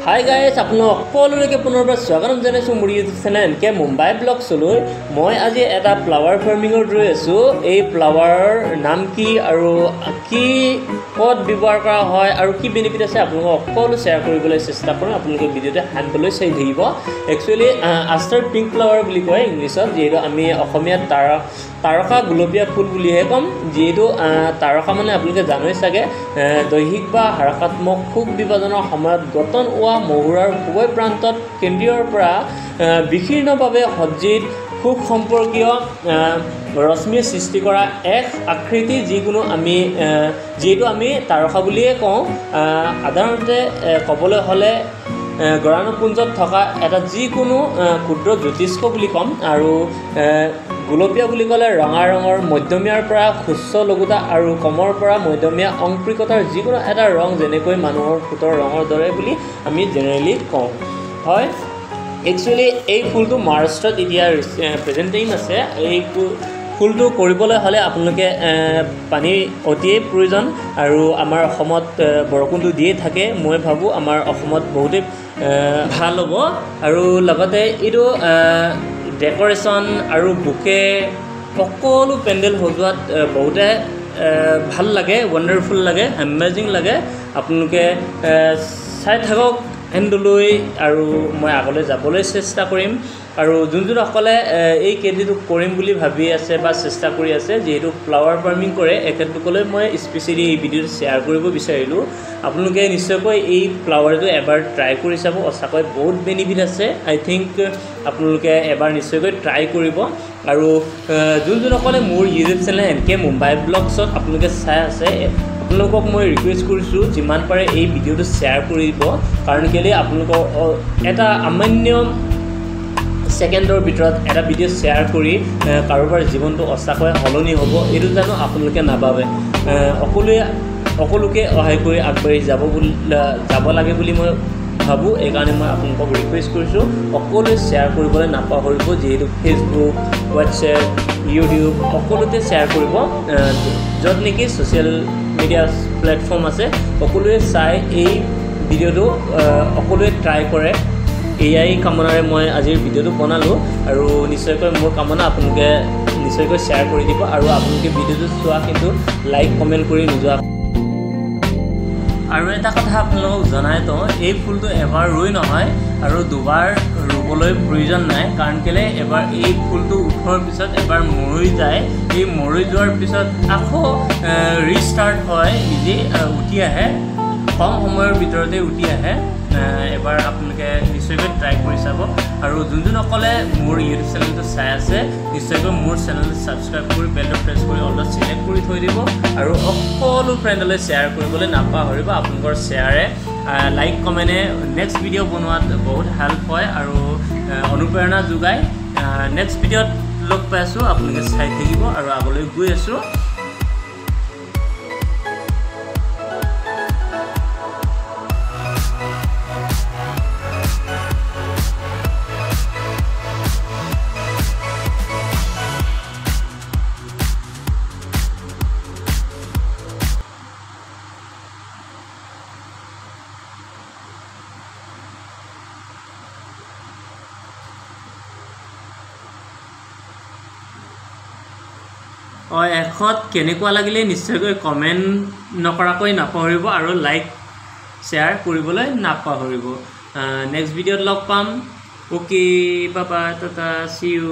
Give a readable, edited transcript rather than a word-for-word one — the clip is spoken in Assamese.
হাই গাইজ, আপোনালোক সকলোলৈকে পুনৰবাৰ স্বাগতম জনাইছোঁ মোৰ ইউটিউব চেনেল এনকে মুম্বাই ব্লগছলৈ। মই আজি এটা ফ্লাৱাৰ ফাৰ্মিঙত ৰৈ আছোঁ। এই ফ্লাৱাৰৰ নাম কি আৰু কি ক'ত ব্যৱহাৰ কৰা হয় আৰু কি বেনিফিট আছে আপোনালোকক সকলো শ্বেয়াৰ কৰিবলৈ চেষ্টা কৰিম। আপোনালোকে ভিডিঅ'টো হাতলৈ চাই থাকিব। একচুৱেলি আষ্টাৰ পিংক ফ্লাৱাৰ বুলি কয় ইংলিছত, যিহেতু আমি অসমীয়াত তাৰকা গোলপীয়া ফুল বুলিহে ক'ম। যিহেতু তাৰকা মানে আপোনালোকে জানেই চাগে, দৈহিক বা হাৰাকাত্মক সুখ বিভাজনৰ সময়ত গঠন হোৱা মহুৰাৰ খুবই প্ৰান্তত কেন্দ্ৰীয়ৰ পৰা বিকীৰ্ণভাৱে সজ্জিত সুখ সম্পৰ্কীয় ৰশ্মিয়ে সৃষ্টি কৰা এক আকৃতি, যিহেতু আমি তাৰকা বুলিয়ে কওঁ। সাধাৰণতে ক'বলৈ হ'লে গৰানুপুঞ্জত থকা এটা যিকোনো ক্ষুদ্ৰ জ্যোতিষ্ক বুলি ক'ম। আৰু গোলপীয়া বুলি ক'লে ৰঙা ৰঙৰ মধ্যমীয়াৰ পৰা সুচ্চ লঘুতা আৰু কমৰ পৰা মধ্যমীয়া অংকুৰিকতাৰ যিকোনো এটা ৰং, যেনেকৈ মানুহৰ ঠোঁটৰ ৰঙৰ দৰে বুলি আমি জেনেৰেলি কওঁ। হয়, একচুৱেলি এই ফুলটো মহাৰাষ্ট্ৰত এতিয়া প্ৰেজেণ্টিং আছে। এই ফুলটো কৰিবলৈ হ'লে আপোনালোকে পানী অতিয়েই প্ৰয়োজন, আৰু আমাৰ অসমত বৰষুণটো দিয়ে থাকে। মই ভাবোঁ আমাৰ অসমত বহুতেই ভাল হ'ব। আৰু লগতে এইটো ডেক'ৰেশ্যন আৰু বুকে সকলো পেণ্ডেল সজোৱাত বহুতে ভাল লাগে, ৱাণ্ডাৰফুল লাগে, এমেজিং লাগে। আপোনালোকে চাই থাকক এণ্ডলৈ, আৰু মই আগলৈ যাবলৈ চেষ্টা কৰিম। আৰু যোনসকলে এই খেতিটো কৰিম বুলি ভাবি আছে বা চেষ্টা কৰি আছে, যিহেতু ফ্লাৱাৰ ফাৰ্মিং কৰে, এখেতলোকলৈ মই স্পেচিয়েলি এই ভিডিঅ'টো শ্বেয়াৰ কৰিব বিচাৰিলোঁ। আপোনালোকে নিশ্চয়কৈ এই ফ্লাৱাৰটো এবাৰ ট্ৰাই কৰি চাব। সঁচাকৈ বহুত বেনিফিট আছে। আই থিংক আপোনালোকে এবাৰ নিশ্চয়কৈ ট্ৰাই কৰিব। আৰু যোনসকলে মোৰ ইউটিউব চেনেল এনকে মুম্বাই ব্লগছত আপোনালোকে চাই আছে, আপোনালোকক মই ৰিকুৱেষ্ট কৰিছোঁ যিমান পাৰে এই ভিডিঅ'টো শ্বেয়াৰ কৰিব। কাৰণ কেলৈ আপোনালোকৰ এটা সামান্য ছেকেণ্ডৰ ভিতৰত এটা ভিডিঅ' শ্বেয়াৰ কৰি কাৰোবাৰ জীৱনটো সঁচাকৈ সলনি হ'ব, এইটো জানো আপোনালোকে নাভাবে। সকলোকে সহায় কৰি আগবাঢ়ি যাব লাগে বুলি মই ভাবোঁ। এইকাৰণে মই আপোনালোকক ৰিকুৱেষ্ট কৰিছোঁ সকলোৱে শ্বেয়াৰ কৰিবলৈ নাপাহৰিব। যিহেতু ফেচবুক, হোৱাটছএপ, ইউটিউব সকলোতে শ্বেয়াৰ কৰিব। য'ত নেকি ছ'চিয়েল মিডিয়া প্লেটফৰ্ম আছে, সকলোৱে চাই এই ভিডিঅ'টো সকলোৱে ট্ৰাই কৰে। এয়াই কামনাৰে মই আজিৰ ভিডিঅ'টো বনালোঁ। আৰু নিশ্চয়কৈ মোৰ কামনা আপোনালোকে নিশ্চয়কৈ শ্বেয়াৰ কৰি দিব। আৰু আপোনালোকে ভিডিঅ'টো চোৱা কিন্তু লাইক কমেণ্ট কৰি নোযোৱা। আৰু এটা কথা আপোনালোকক জনাই থওঁ, এই ফুলটো এবাৰ ৰুই নহয় আৰু দুবাৰ ৰুবলৈ প্ৰয়োজন নাই। কাৰণ কেলৈ এবাৰ এই ফুলটো উঠোৱাৰ পিছত এবাৰ মৰি যায়। এই মৰি যোৱাৰ পিছত আকৌ ৰিষ্টাৰ্ট হয়, নিজে উঠি আহে, কম সময়ৰ ভিতৰতে উঠি আহে। এবাৰ আপোনালোকে নিশ্চয়কৈ ট্ৰাই কৰি চাব। আৰু যোনসকলে মোৰ ইউটিউব চেনেলটো চাই আছে, নিশ্চয়কৈ মোৰ চেনেলটো ছাবস্ক্ৰাইব কৰি বেলটো প্ৰেছ কৰি অলপ চিলেক্ট কৰি থৈ দিব। আৰু সকলো ফ্ৰেণ্ডলৈ শ্বেয়াৰ কৰিবলৈ নাপাহৰিব। আপোনালোকৰ শ্বেয়াৰে, লাইক কমেণ্টে নেক্সট ভিডিঅ' বনোৱাত বহুত হেল্প হয় আৰু অনুপ্ৰেৰণা যোগায়। নেক্সট ভিডিঅ'ত লগ পাই আছোঁ, আপোনালোকে চাই থাকিব। আৰু আগলৈ গৈ আছোঁ। এখত কেনেকুৱা লাগিলে নিশ্চয়কৈ কমেণ্ট নকৰাকৈ নাপাহৰিব। আৰু লাইক শ্বেয়াৰ কৰিবলৈ নাপাহৰিব। নেক্সট ভিডিঅ'ত লগ পাম। Okay, bye bye, tata, see U.